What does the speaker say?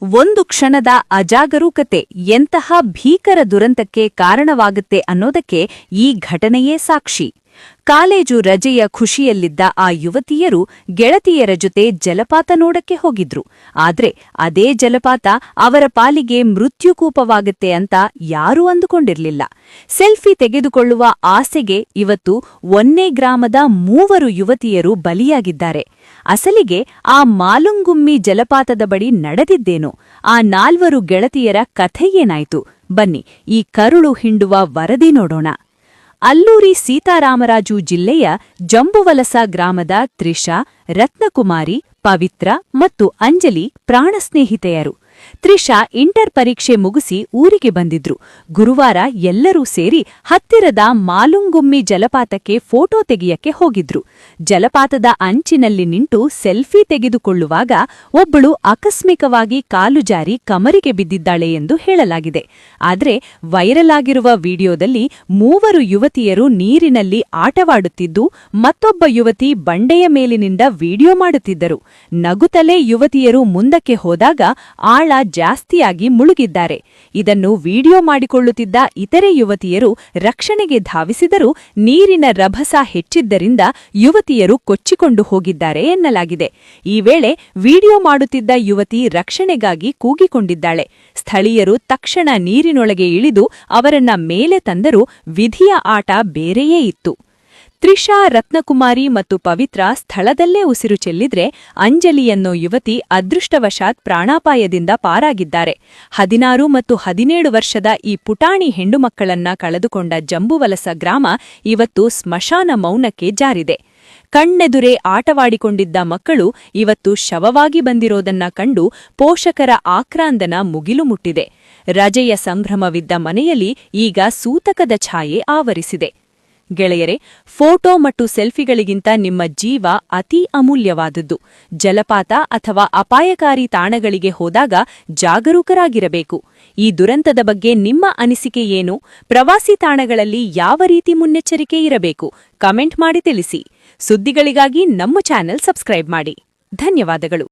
ಒಂದು ಕ್ಷಣದ ಅಜಾಗರೂಕತೆ ಎಂತಹ ಭೀಕರ ದುರಂತಕ್ಕೆ ಕಾರಣವಾಗುತ್ತೆ ಅನ್ನೋದಕ್ಕೆ ಈ ಘಟನೆಯೇ ಸಾಕ್ಷಿ. ಕಾಲೇಜು ರಜೆಯ ಖುಷಿಯಲ್ಲಿದ್ದ ಆ ಯುವತಿಯರು ಗೆಳತಿಯರ ಜೊತೆ ಜಲಪಾತ ನೋಡಕ್ಕೆ ಹೋಗಿದ್ರು. ಆದ್ರೆ ಅದೇ ಜಲಪಾತ ಅವರ ಪಾಲಿಗೆ ಮೃತ್ಯುಕೂಪವಾಗುತ್ತೆ ಅಂತ ಯಾರೂ ಅಂದುಕೊಂಡಿರ್ಲಿಲ್ಲ. ಸೆಲ್ಫಿ ತೆಗೆದುಕೊಳ್ಳುವ ಆಸೆಗೆ ಇವತ್ತು ಒನ್ನೇ ಗ್ರಾಮದ 3 ಯುವತಿಯರು ಬಲಿಯಾಗಿದ್ದಾರೆ. ಅಸಲಿಗೆ ಆ ಮಾಲುಂಗುಮ್ಮಿ ಜಲಪಾತದ ಬಳಿ ನಡೆದಿದ್ದೇನೋ, ಆ 4 ಗೆಳತಿಯರ ಕಥೆಯೇನಾಯ್ತು? ಬನ್ನಿ ಈ ಕರುಳು ಹಿಂಡುವ ವರದಿ ನೋಡೋಣ. ಅಲ್ಲೂರಿ ಸೀತಾರಾಮರಾಜು ಜಿಲ್ಲೆಯ ಜಂಬುವಲಸ ಗ್ರಾಮದ ತ್ರಿಷಾ, ರತ್ನಕುಮಾರಿ, ಪವಿತ್ರ ಮತ್ತು ಅಂಜಲಿ ಪ್ರಾಣಸ್ನೇಹಿತೆಯರು. ತ್ರಿಷಾ ಇಂಟರ್ ಪರೀಕ್ಷೆ ಮುಗಿಸಿ ಊರಿಗೆ ಬಂದಿದ್ರು. ಗುರುವಾರ ಎಲ್ಲರೂ ಸೇರಿ ಹತ್ತಿರದ ಮಾಲುಂಗುಮ್ಮಿ ಜಲಪಾತಕ್ಕೆ ಫೋಟೋ ತೆಗೆಯಕ್ಕೆ ಹೋಗಿದ್ರು. ಜಲಪಾತದ ಅಂಚಿನಲ್ಲಿ ನಿಂತು ಸೆಲ್ಫಿ ತೆಗೆದುಕೊಳ್ಳುವಾಗ ಒಬ್ಬಳು ಆಕಸ್ಮಿಕವಾಗಿ ಕಾಲು ಜಾರಿ ಕಮರಿಗೆ ಬಿದ್ದಿದ್ದಾಳೆ ಎಂದು ಹೇಳಲಾಗಿದೆ. ಆದರೆ ವೈರಲ್ ಆಗಿರುವ ವಿಡಿಯೋದಲ್ಲಿ 3 ಯುವತಿಯರು ನೀರಿನಲ್ಲಿ ಆಟವಾಡುತ್ತಿದ್ದು, ಮತ್ತೊಬ್ಬ ಯುವತಿ ಬಂಡೆಯ ಮೇಲಿನಿಂದ ವಿಡಿಯೋ ಮಾಡುತ್ತಿದ್ದರು. ನಗುತ್ತಲೇ ಯುವತಿಯರು ಮುಂದಕ್ಕೆ ಹೋದಾಗ ಆಳ ಜಾಸ್ತಿಯಾಗಿ ಮುಳುಗಿದ್ದಾರೆ. ಇದನ್ನು ವಿಡಿಯೋ ಮಾಡಿಕೊಳ್ಳುತ್ತಿದ್ದ ಇತರೆ ಯುವತಿಯರು ರಕ್ಷಣೆಗೆ ಧಾವಿಸಿದರೂ ನೀರಿನ ರಭಸ ಹೆಚ್ಚಿದ್ದರಿಂದ ಯುವತಿಯರು ಕೊಚ್ಚಿಕೊಂಡು ಹೋಗಿದ್ದಾರೆ ಎನ್ನಲಾಗಿದೆ. ಈ ವೇಳೆ ವಿಡಿಯೋ ಮಾಡುತ್ತಿದ್ದ ಯುವತಿ ರಕ್ಷಣೆಗಾಗಿ ಕೂಗಿಕೊಂಡಿದ್ದಾಳೆ. ಸ್ಥಳೀಯರು ತಕ್ಷಣ ನೀರಿನೊಳಗೆ ಇಳಿದು ಅವರನ್ನ ಮೇಲೆ ತಂದರೂ ವಿಧಿಯ ಆಟ ಬೇರೆಯೇ ಇತ್ತು. ತ್ರಿಷಾ, ರತ್ನಕುಮಾರಿ ಮತ್ತು ಪವಿತ್ರ ಸ್ಥಳದಲ್ಲೇ ಉಸಿರು ಚೆಲ್ಲಿದ್ರೆ, ಅಂಜಲಿ ಅನ್ನೋ ಯುವತಿ ಅದೃಷ್ಟವಶಾತ್ ಪ್ರಾಣಾಪಾಯದಿಂದ ಪಾರಾಗಿದ್ದಾರೆ. 16 ಮತ್ತು 17 ವರ್ಷದ ಈ ಪುಟಾಣಿ ಹೆಣ್ಣುಮಕ್ಕಳನ್ನ ಕಳೆದುಕೊಂಡ ಜಂಬುವಲಸ ಗ್ರಾಮ ಇವತ್ತು ಸ್ಮಶಾನ ಮೌನಕ್ಕೆ ಜಾರಿದೆ. ಕಣ್ಣೆದುರೇ ಆಟವಾಡಿಕೊಂಡಿದ್ದ ಮಕ್ಕಳು ಇವತ್ತು ಶವವಾಗಿ ಬಂದಿರೋದನ್ನ ಕಂಡು ಪೋಷಕರ ಆಕ್ರಾಂದನ ಮುಗಿಲು ಮುಟ್ಟಿದೆ. ರಜೆಯ ಸಂಭ್ರಮವಿದ್ದ ಮನೆಯಲ್ಲಿ ಈಗ ಸೂತಕದ ಛಾಯೆ ಆವರಿಸಿದೆ. ಗೆಳೆಯರೆ, ಫೋಟೋ ಮತ್ತು ಸೆಲ್ಫಿಗಳಿಗಿಂತ ನಿಮ್ಮ ಜೀವ ಅತಿ ಅಮೂಲ್ಯವಾದದ್ದು. ಜಲಪಾತ ಅಥವಾ ಅಪಾಯಕಾರಿ ತಾಣಗಳಿಗೆ ಹೋದಾಗ ಜಾಗರೂಕರಾಗಿರಬೇಕು. ಈ ದುರಂತದ ಬಗ್ಗೆ ನಿಮ್ಮ ಅನಿಸಿಕೆ ಏನು? ಪ್ರವಾಸಿ ತಾಣಗಳಲ್ಲಿ ಯಾವ ರೀತಿ ಮುನ್ನೆಚ್ಚರಿಕೆ ಇರಬೇಕು? ಕಮೆಂಟ್ ಮಾಡಿ ತಿಳಿಸಿ. ಸುದ್ದಿಗಳಿಗಾಗಿ ನಮ್ಮ ಚಾನೆಲ್ ಸಬ್ಸ್ಕ್ರೈಬ್ ಮಾಡಿ. ಧನ್ಯವಾದಗಳು.